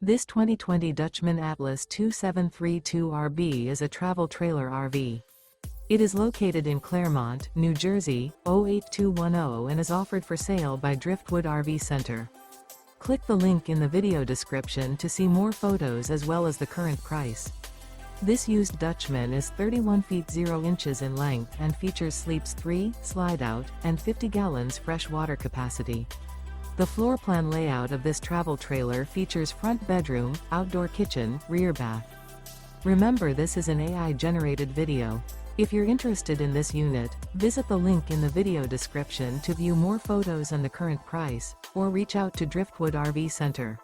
This 2020 Dutchmen Atlas 2732RB is a travel trailer RV. It is located in Clermont, New Jersey, 08210 and is offered for sale by Driftwood RV Center. Click the link in the video description to see more photos as well as the current price. This used Dutchman is 31 feet 0 inches in length and features sleeps 3, slide-out, and 50 gallons fresh water capacity. The floor plan layout of this travel trailer features front bedroom, outdoor kitchen, rear bath. Remember, this is an AI-generated video. If you're interested in this unit, visit the link in the video description to view more photos and the current price, or reach out to Driftwood RV Center.